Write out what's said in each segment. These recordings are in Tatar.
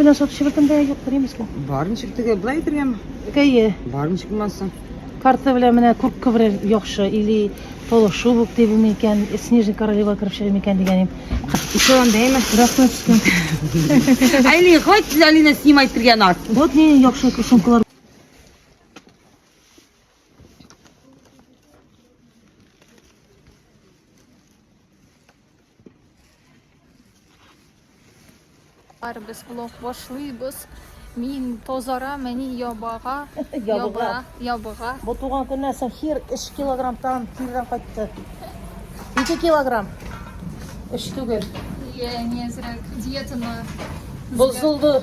белән сатучы бөтенләй юктыр имеска. Бар ничек теге былай әйтергәме? Кәйе. Бар ничек булмасын? Карта белән менә күрке бер яхшы или полушубок дибеме икән, снежный королева кереп чыгымы икән дигәнем. Ишо андаймы? Рәхмәт сезгә. Айли, хватит Алина снимать тренаж. Вот не яхшы сумкалар. Biz blok boshlaymiz. Min tozara meni yobag'a, yobag'a. Bu туган көннән соң хир 3 килограммдан килгән кайтты. 2 килограмм. Эш түгел. Не зря диетаны Бозылды.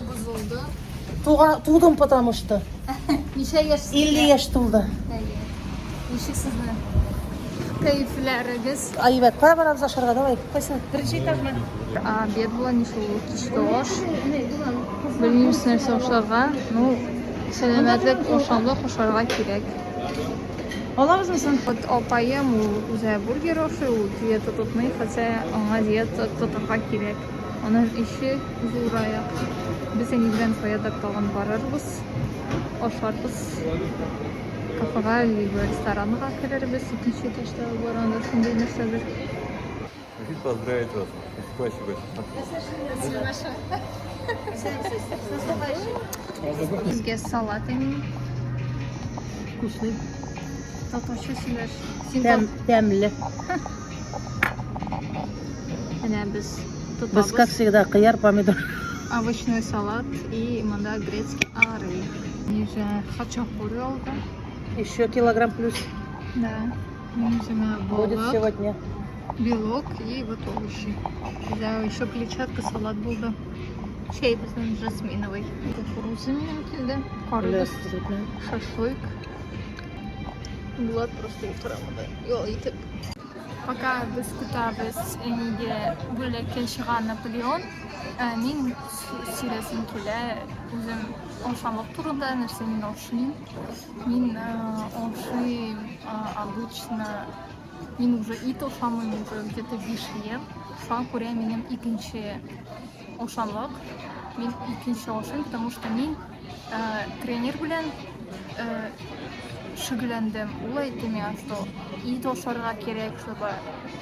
Тудым потому что. Ничә яшь? 50 яшь тулды. Ничек сезне? Кайфләрегез? Айбат, барабыз ашарга давай. Кайсы? Беренче этажмы? Обед була, ничек кичке аш. Белмим нәрсә ашарга. Ну, сәламәтлек ашамлык ашарга кирәк. Алабызмы соң? Вот апаем үзе бургер ашый, ул диета тотмый, хотя аңа диета тотарга кирәк. Аның ише зурая. Без әни белән фаядак тагын барырбыз, ашарбыз. Кафега, либо ресторанга керербез, икенче этажда барганда шундый нәрсәдер. Хотите поздравить вас. Спасибо. Безгә салат әни. Вкусный. Татарча сөйләш. Син Тәмле. Әнә без Без, тотабыз. как всегда, кыяр, помидор. Овощной салат и монда грецкий ары. Ниже хачапури алdım. Еще килограмм плюс Да. Ниже будет балык, сегодня. белок и вот овощи. Да, еще клетчатка, салат был, да. Şey bizim жасминовый. Кукуруза минем келді. Карбыз, шашлык. Булат просто утырамыды. Йол итеп. Пока біз күтәбіз әниге бүлекке шыған Наполеон, мин сөйләсем килә, үзем ашамлык турында нәрсә мин ашыйм. Мин ашыйм обычно, мин уже ит ашамыйм уже где-то 5 ел. Шуңа күрә минем икенче ашамлык. Мин икенче ашыйм, потому что мин тренер белән шөгыльләндем. Ул әйтте миңа, что ит ашарга кирәк, чтобы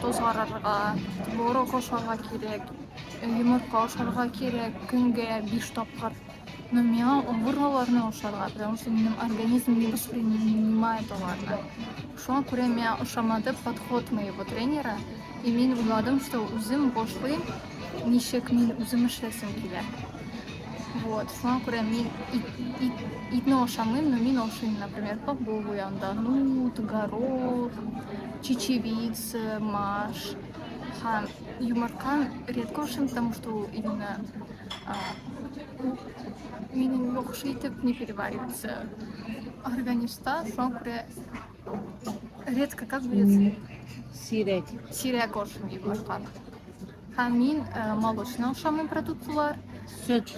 тозарырга, творог ашарга кирәк, йомырка ашарга кирәк, көнгә 5 тапкыр. Но миңа авырларны ашарга, потому что минем организм не воспринимает аларны. Шуңа күрә миңа ошамады подход моего тренера, и мин уйладым, что үзем башлыйм, ничек мин үзем эшләсем килә. Вот, шуңа күрә мин итне ашамыйм, но мин ашыйм, например, бобовый анда, нут, горох, чечевица, маш. Һәм йомырканы редко ашыйм, потому что именно минем яхшы итеп не переваривается организмда, шуңа күрә редко, как говорится, Сирек. сирәк ашыйм йомырканы. Һәм мин молочный ашамыйм продуктлар. Süt.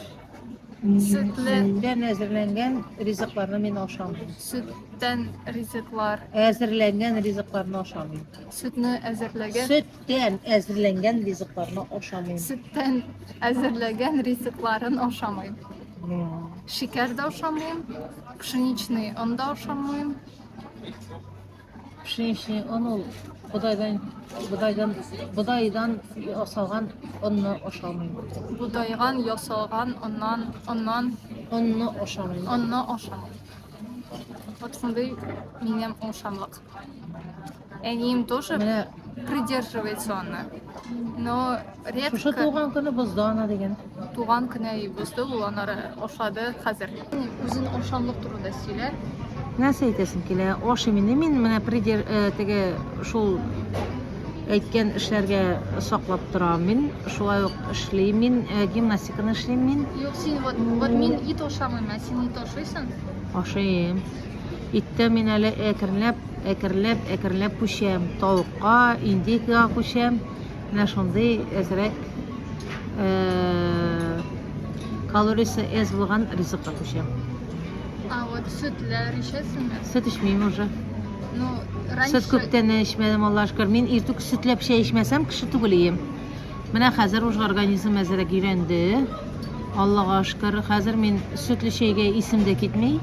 Sütten әзерләнгән ризыкларны мин ашамыйм. Sütten ризыклар. Әзерләнгән ризыкларны ашамыйм. Sütni әзерләгән. Sütten әзерләнгән ризыкларны ашамыйм. Sütten әзерләгән ризыкларын ашамыйм. Шикәр дә ашамыйм. Пшеничный он да ашамыйм. Пшеничный он ул будайдан ясалган онны ашамыйм. Будайган ясалган оннан Онны ашамыйм. онны ашамыйм. Вот шундый минем ашамлык. Әнием тоже Менә придерживается оны. Но шушы редко туган көне бозда ана дигән. туган көне бозды, ул анары ашады хәзер. Үзен ашамлык турында сөйлә. Нәрсә әйтәсем килә? Ашыйм инде мин менә теге шул әйткән эшләргә саклап торам мин. Шулай ук эшлим мин, гимнастиканы эшлим мин. Юк, син вот мин ит ашамыйм, ә син ит ашыйсың? Ашыйм. Итте мин әле әкерләп күчәм. Тавыкка, индикага күчәм. Менә шундый әзрәк калориясе аз булган ризыкка күчәм. А вот sütler içesizmi? Süt içmeyeyim уже. Ну, Süt күптән içmedim Allah'a şükür. Min irtük sütlәп şey içmesem kişi түгелiyim. Менә хәзер уже организм әзрәк өйрәнде. Alloga shukr. Hozir men sütlü şeyga esimde ketmay.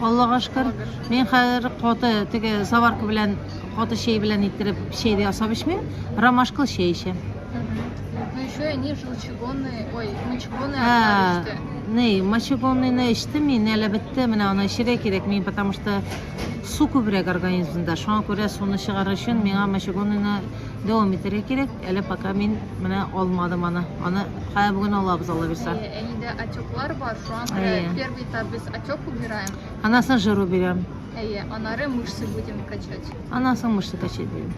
Alloga shukr. Men hozir qoti tege zavarka bilan qoti şey bilan ittirib şeyde yasab ishmayman. Ромашкалы şey ishim. Ну еще они желчегонные, ой, мочегонные Ha, отвары işte. ne, мочегонный içtim men elbette men ona işire kerak men потому что su ko'proq organizmda. Shunga ko'ra suvni chiqarish uchun menga mочегонныйni davom ettirish kerak. Ele пока men mana olmadım ana. Ana ha bugun olamiz Alloh bersa. Они да отеклар бар, şu an первый этап biz отек убираем. Anasını жиру берем. Анары мышцы будем качать. Anasını мышцы качать будем.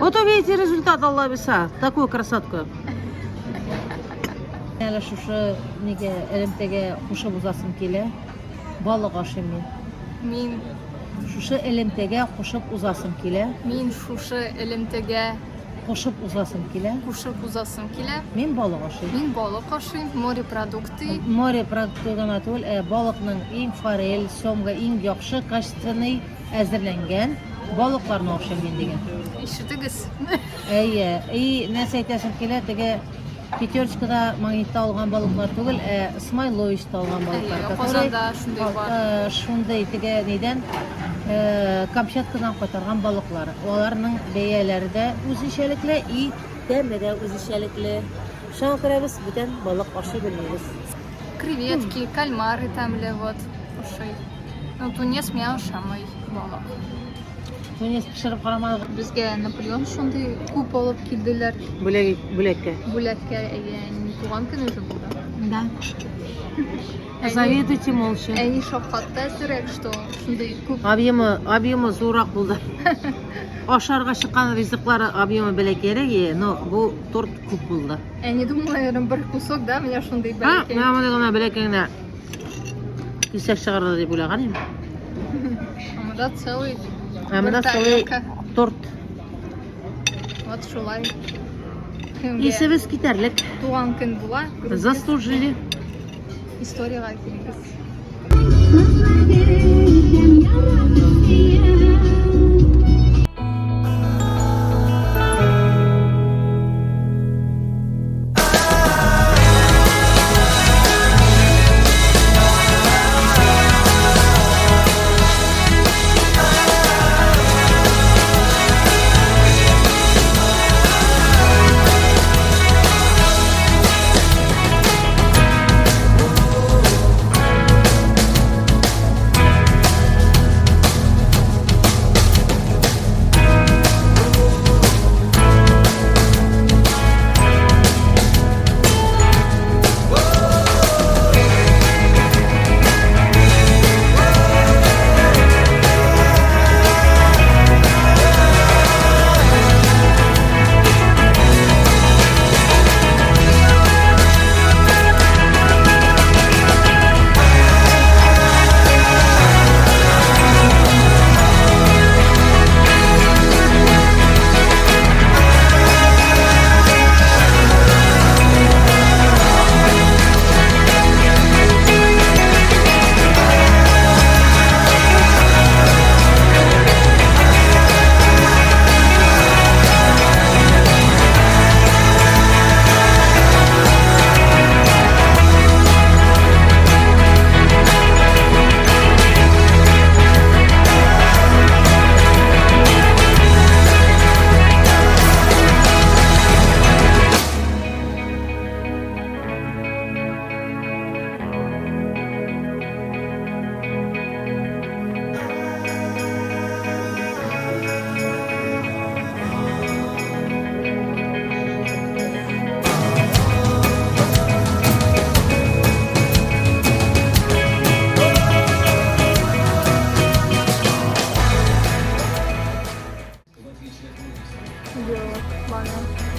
Вот увидите результат Аллах берса. Такую красотку. Әле шушы неге элемтеге кушып узасым килә. Балык ашыйм мин. Min Шушы элемтеге кушып узасым килә. min şuşu elimtege Кушып узасым килә. kuşup uzasım kile. Мен балык ашыйм. Min balık aşıyım, морепродукты. Море продукты гына түгел, балыкның иң форель, сомга иң яхшы качественный әзерләнгән балыкларны ашыйм мин дигән. İşitiniz. И нәрсә әйтәсем килә, теге пятерочкада магнитта алган балыклар түгел, Смайловичта алган балыклар. Казанда şunday var. Шундай теге нидән Камчаткадан кайтарган балыклар. Аларның бәяләре дә үзенчәлекле, и тәме дә үзенчәлекле. Шуңа күрә без бүтән балык ашый белмибез. Креветки, кальмары тәмле вот. Ошый. Ну, тунец мен ашамый балык. Тунис пешереп карамадык. Безгә Наполеон шундай күп алып килделәр. Бүләккә. Бүләккә, туган көне уже булды. Да. Заведуйте молча. Әни шафкатта зирәк, что шундай күп. Объемы зурак булды. Ашарга чыккан ризыклары объемы бәләкәрәк, но бу торт күп булды. Әни думаем, бер кусок, да, менә шундай Ha, бәләкәй. мен моны гына бәләкәңдә кисәк чыгарды дип уйлаган идем. Амада целый. Монда целый торт. Вот шулай. Исебез китәрлек. Туган көн була. Заслужили. Историягә килегез. Bana.